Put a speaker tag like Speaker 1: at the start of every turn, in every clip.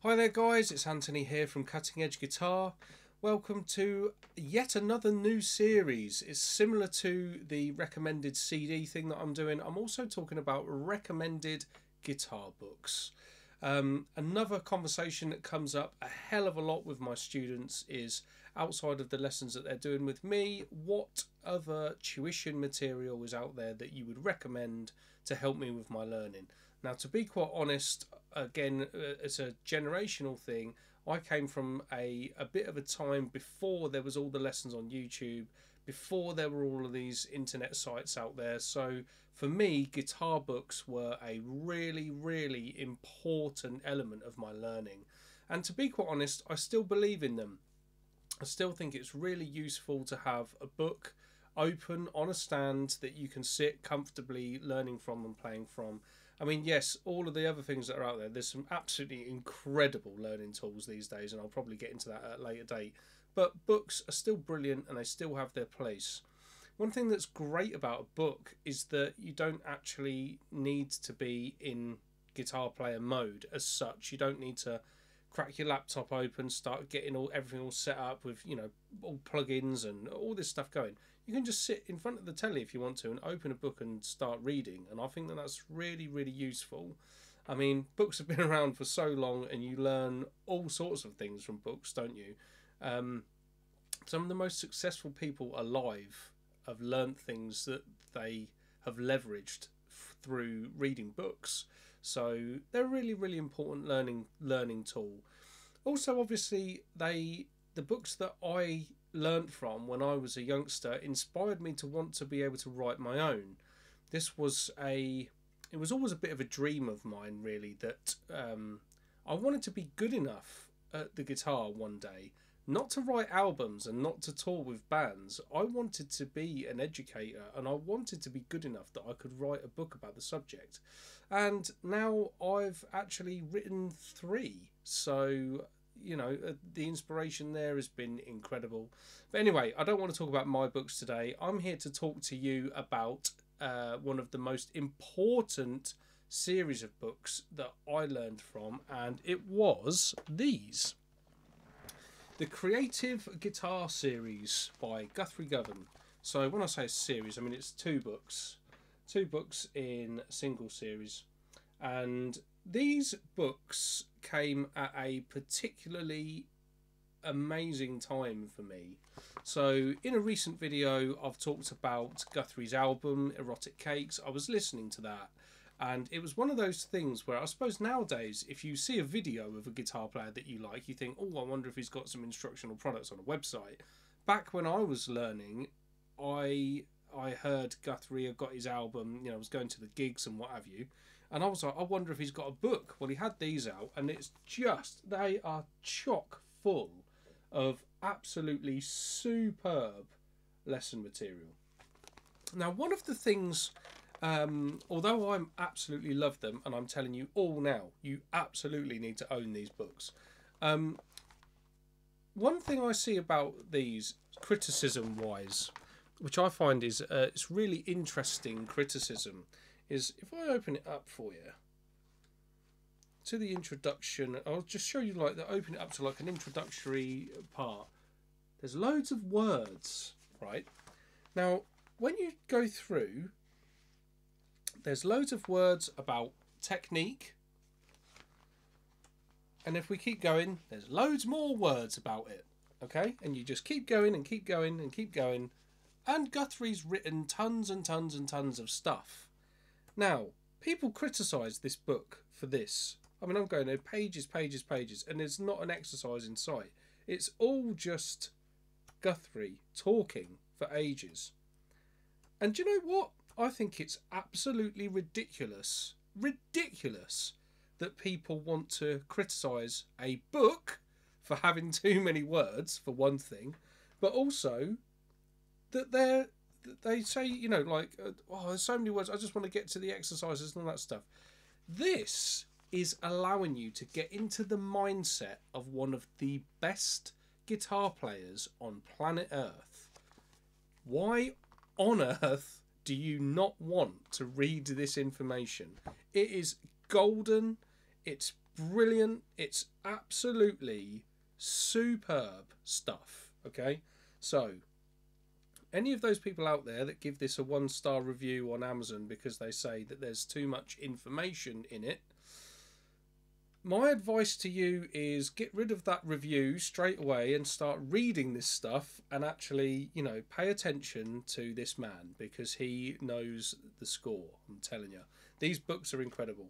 Speaker 1: Hi there guys, it's Anthony here from Cutting Edge Guitar. Welcome to yet another new series. It's similar to the recommended CD thing that I'm doing. I'm also talking about recommended guitar books. Another conversation that comes up a hell of a lot with my students is, outside of the lessons that they're doing with me, what other tuition material is out there that you would recommend to help me with my learning? Now, to be quite honest, again, it's a generational thing. I came from a bit of a time before there was all the lessons on YouTube, before there were all of these internet sites out there. So for me, guitar books were a really, really important element of my learning. And to be quite honest, I still believe in them. I still think it's really useful to have a book open on a stand that you can sit comfortably learning from and playing from. I mean, yes, all of the other things that are out there, there's some absolutely incredible learning tools these days, and I'll probably get into that at a later date. But books are still brilliant and they still have their place. One thing that's great about a book is that you don't actually need to be in guitar player mode as such. You don't need to crack your laptop open, start getting everything all set up with, all plugins and all this stuff going. You can just sit in front of the telly if you want to and open a book and start reading, and I think that that's really, really useful. I mean, books have been around for so long and you learn all sorts of things from books, don't you? Some of the most successful people alive have learned things that they have leveraged through reading books. So they're a really, really important learning tool. Also, obviously, the books that I learnt from when I was a youngster inspired me to want to be able to write my own. This was it was always a bit of a dream of mine, really, that I wanted to be good enough at the guitar one day, not to write albums and not to tour with bands. I wanted to be an educator and I wanted to be good enough that I could write a book about the subject. And now I've actually written 3. So, the inspiration there has been incredible. But anyway, I don't want to talk about my books today. I'm here to talk to you about one of the most important series of books that I learned from, and it was these. The Creative Guitar Series by Guthrie Govan. So when I say series, I mean it's 2 books. 2 books in a single series. And these books came at a particularly amazing time for me. So in a recent video, I've talked about Guthrie's album, Erotic Cakes. I was listening to that. And it was one of those things where I suppose nowadays, if you see a video of a guitar player that you like, you think, oh, I wonder if he's got some instructional products on a website. Back when I was learning, I heard Guthrie had got his album, was going to the gigs and what have you. And I was like, I wonder if he's got a book. Well, he had these out, and they are chock full of absolutely superb lesson material. Now, one of the things, although I absolutely love them, and I'm telling you all now, you absolutely need to own these books. One thing I see about these, criticism-wise, which I find is it's really interesting criticism, is if I open it up for you to the introduction, I'll just show you open it up to like an introductory part. There's loads of words, right? Now, when you go through, there's loads of words about technique. And if we keep going, there's loads more words about it. Okay? And you just keep going and keep going and keep going. And Guthrie's written tons and tons and tons of stuff. Now, people criticise this book for this. I mean, I'm going there pages, pages, pages, and there's not an exercise in sight. It's all just Guthrie talking for ages. And do you know what? I think it's absolutely ridiculous that people want to criticise a book for having too many words, for one thing, but also that they say, oh, there's so many words, I just want to get to the exercises and all that stuff. This is allowing you to get into the mindset of one of the best guitar players on planet Earth. Why on earth do you not want to read this information? It is golden, it's brilliant. It's absolutely superb stuff. Okay, so any of those people out there that give this a 1-star review on Amazon because they say that there's too much information in it, my advice to you is get rid of that review straight away and start reading this stuff and actually, you know, pay attention to this man, because he knows the score. I'm telling you, these books are incredible.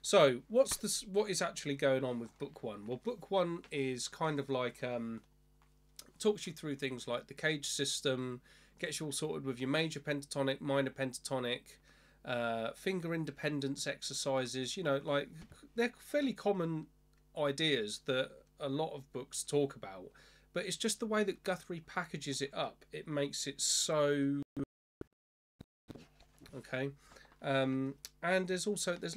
Speaker 1: So what is actually going on with book one? Well, book one is kind of like talks you through things like the cage system, gets you all sorted with your major pentatonic, minor pentatonic, finger independence exercises. You know, like, they're fairly common ideas that a lot of books talk about, but it's just the way that Guthrie packages it up. It makes it so okay. And there's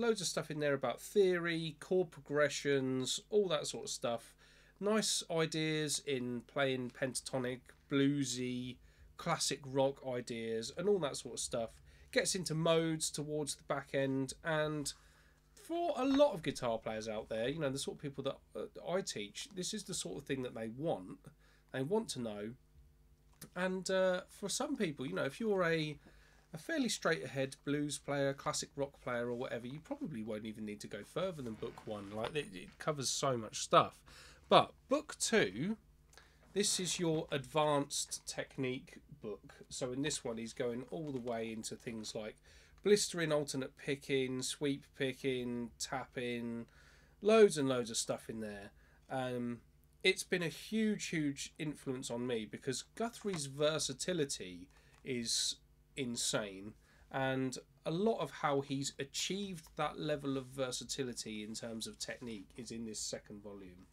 Speaker 1: loads of stuff in there about theory, chord progressions, all that sort of stuff. Nice ideas in playing pentatonic, bluesy, classic rock ideas, and all that sort of stuff. Gets into modes towards the back end, and for a lot of guitar players out there, you know, the sort of people that I teach, this is the sort of thing that they want to know. And for some people, you know, if you're a fairly straight ahead blues player, classic rock player, or whatever, you probably won't even need to go further than book one. Like, it covers so much stuff. But book two, this is your advanced technique book. So in this one, he's going all the way into things like blistering, alternate picking, sweep picking, tapping, loads and loads of stuff in there. It's been a huge influence on me, because Guthrie's versatility is insane, and a lot of how he's achieved that level of versatility in terms of technique is in this second volume.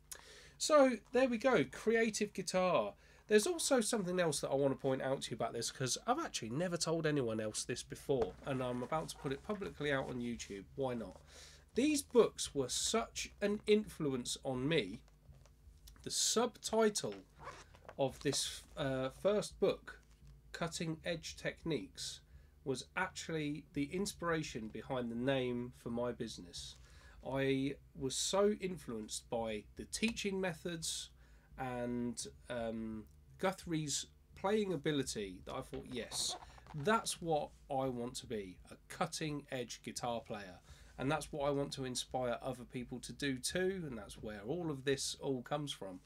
Speaker 1: So there we go, creative guitar. There's also something else that I want to point out to you about this, because I've actually never told anyone else this before, and I'm about to put it publicly out on YouTube. Why not? These books were such an influence on me. The subtitle of this first book, Cutting Edge Techniques, was actually the inspiration behind the name for my business. I was so influenced by the teaching methods and Guthrie's playing ability that I thought, yes, that's what I want to be, a cutting edge guitar player. And that's what I want to inspire other people to do too, and that's where all of this all comes from.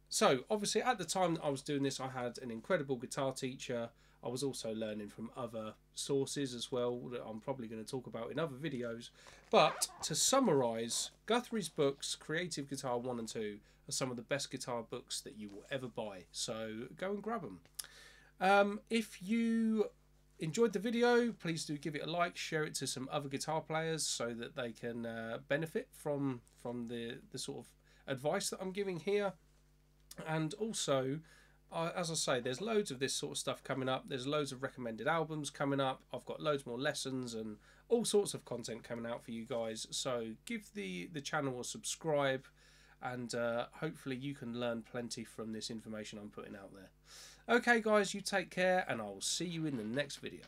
Speaker 1: So obviously at the time that I was doing this, I had an incredible guitar teacher. I was also learning from other sources as well that I'm probably going to talk about in other videos. But to summarise, Guthrie's books, Creative Guitar 1 and 2, are some of the best guitar books that you will ever buy. So go and grab them. If you enjoyed the video, please do give it a like, share it to some other guitar players so that they can benefit from the sort of advice that I'm giving here. And also, as I say, there's loads of this sort of stuff coming up. There's loads of recommended albums coming up. I've got loads more lessons and all sorts of content coming out for you guys. So give the channel a subscribe, and hopefully you can learn plenty from this information I'm putting out there. Okay guys, you take care, and I'll see you in the next video.